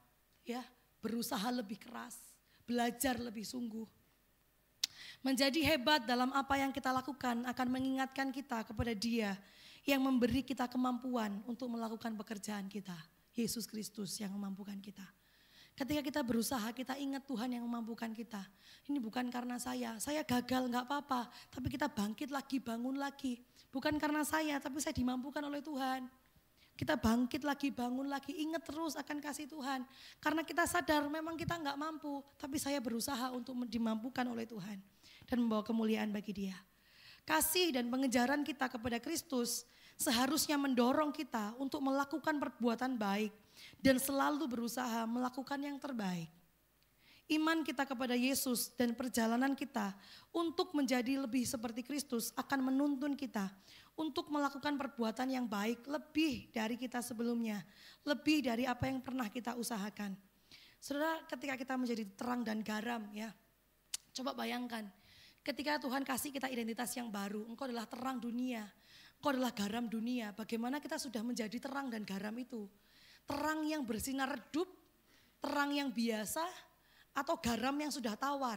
ya, berusaha lebih keras, belajar lebih sungguh. Menjadi hebat dalam apa yang kita lakukan akan mengingatkan kita kepada Dia yang memberi kita kemampuan untuk melakukan pekerjaan kita. Yesus Kristus yang memampukan kita. Ketika kita berusaha, kita ingat Tuhan yang memampukan kita. Ini bukan karena saya gagal gak apa-apa. Tapi kita bangkit lagi, bangun lagi. Bukan karena saya, tapi saya dimampukan oleh Tuhan. Kita bangkit lagi, bangun lagi, ingat terus akan kasih Tuhan. Karena kita sadar memang kita gak mampu, tapi saya berusaha untuk dimampukan oleh Tuhan. Dan membawa kemuliaan bagi Dia. Kasih dan pengejaran kita kepada Kristus seharusnya mendorong kita untuk melakukan perbuatan baik. Dan selalu berusaha melakukan yang terbaik. Iman kita kepada Yesus dan perjalanan kita untuk menjadi lebih seperti Kristus akan menuntun kita untuk melakukan perbuatan yang baik lebih dari kita sebelumnya. Lebih dari apa yang pernah kita usahakan. Saudara, ketika kita menjadi terang dan garam ya, coba bayangkan ketika Tuhan kasih kita identitas yang baru, engkau adalah terang dunia, engkau adalah garam dunia, bagaimana kita sudah menjadi terang dan garam itu. Terang yang bersinar redup, terang yang biasa, atau garam yang sudah tawar.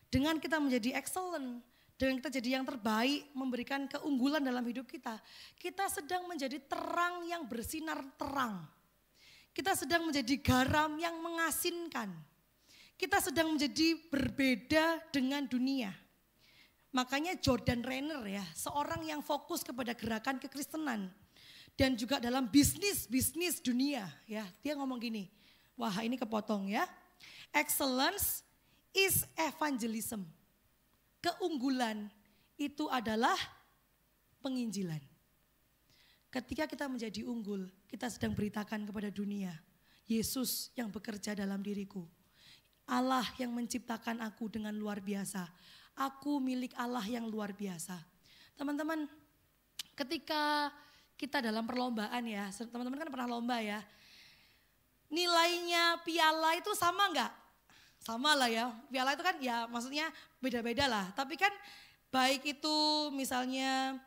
Dengan kita menjadi excellent, dengan kita jadi yang terbaik, memberikan keunggulan dalam hidup kita, kita sedang menjadi terang yang bersinar terang. Kita sedang menjadi garam yang mengasinkan. Kita sedang menjadi berbeda dengan dunia. Makanya Jordan Rainer ya, seorang yang fokus kepada gerakan kekristenan. Dan juga dalam bisnis dunia ya, dia ngomong gini, wah ini kepotong ya. Excellence is evangelism. Keunggulan itu adalah penginjilan. Ketika kita menjadi unggul, kita sedang beritakan kepada dunia, Yesus yang bekerja dalam diriku. Allah yang menciptakan aku dengan luar biasa. Aku milik Allah yang luar biasa. Teman-teman, ketika kita dalam perlombaan ya, teman-teman kan pernah lomba ya. Nilainya piala itu sama enggak? Sama lah ya, piala itu kan ya maksudnya beda-beda lah. Tapi kan baik itu misalnya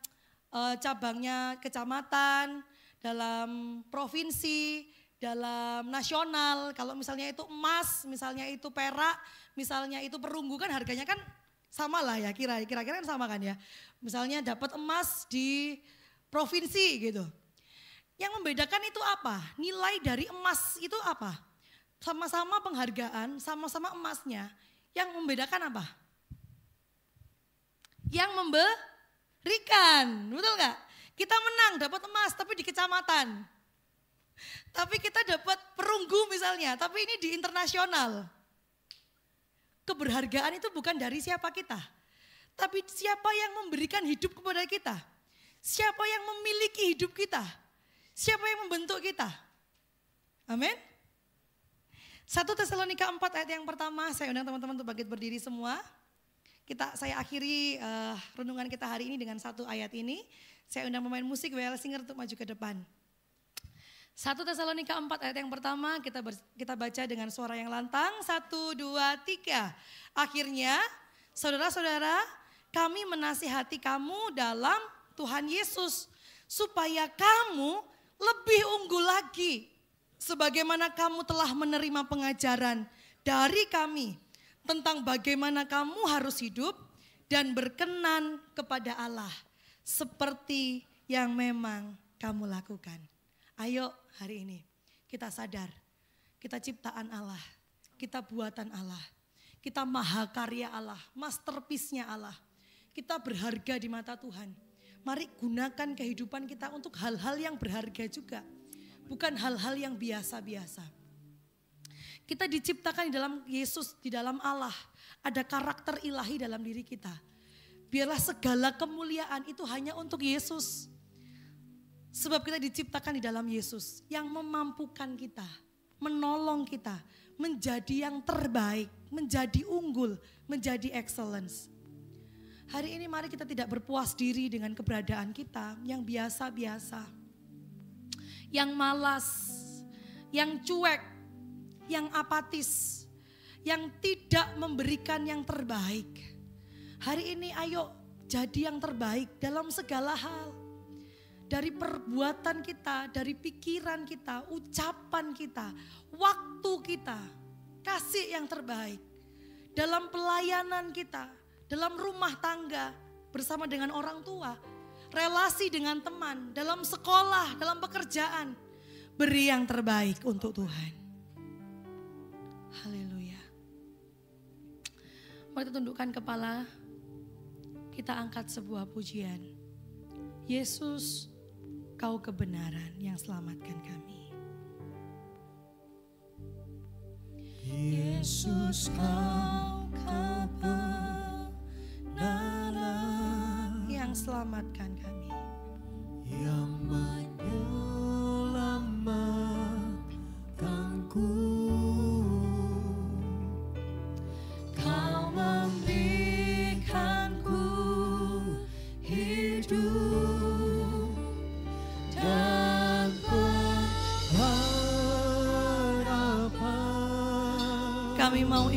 cabangnya kecamatan, dalam provinsi, dalam nasional. Kalau misalnya itu emas, misalnya itu perak, misalnya itu perunggu kan harganya kan sama lah ya, kira-kira kan sama kan ya. Misalnya dapat emas di provinsi gitu. Yang membedakan itu apa? Nilai dari emas itu apa? Sama-sama penghargaan, sama-sama emasnya. Yang membedakan apa? Yang memberikan, betul gak? Kita menang dapat emas tapi di kecamatan. Tapi kita dapat perunggu misalnya, tapi ini di internasional. Keberhargaan itu bukan dari siapa kita. Tapi siapa yang memberikan hidup kepada kita. Siapa yang memiliki hidup kita? Siapa yang membentuk kita? Amin. 1 Tesalonika 4 ayat yang pertama, saya undang teman-teman untuk bangkit berdiri semua. Saya akhiri renungan kita hari ini dengan satu ayat ini. Saya undang pemain musik WL Singer untuk maju ke depan. 1 Tesalonika 4 ayat yang pertama kita baca dengan suara yang lantang. 1, 2, 3. Akhirnya saudara-saudara, kami menasihati kamu dalam Tuhan Yesus supaya kamu lebih unggul lagi sebagaimana kamu telah menerima pengajaran dari kami tentang bagaimana kamu harus hidup dan berkenan kepada Allah seperti yang memang kamu lakukan. Ayo hari ini kita sadar, kita ciptaan Allah, kita buatan Allah, kita mahakarya Allah, masterpiece-nya Allah. Kita berharga di mata Tuhan. Mari gunakan kehidupan kita untuk hal-hal yang berharga juga. Bukan hal-hal yang biasa-biasa. Kita diciptakan di dalam Yesus, di dalam Allah. Ada karakter ilahi dalam diri kita. Biarlah segala kemuliaan itu hanya untuk Yesus. Sebab kita diciptakan di dalam Yesus yang memampukan kita, menolong kita, menjadi yang terbaik, menjadi unggul, menjadi excellence. Hari ini mari kita tidak berpuas diri dengan keberadaan kita yang biasa-biasa, yang malas, yang cuek, yang apatis, yang tidak memberikan yang terbaik. Hari ini ayo jadi yang terbaik dalam segala hal. Dari perbuatan kita, dari pikiran kita, ucapan kita, waktu kita, kasih yang terbaik. Dalam pelayanan kita, dalam rumah tangga, bersama dengan orang tua, relasi dengan teman, dalam sekolah, dalam pekerjaan. Beri yang terbaik untuk Tuhan. Haleluya. Mari kita tundukkan kepala, kita angkat sebuah pujian. Yesus, Kau kebenaran yang selamatkan kami. Yesus, Kau kebenaran yang selamatkan kami, yang menyelamatkanku. Kau memberikanku hidup dan pengharapan. Kami mau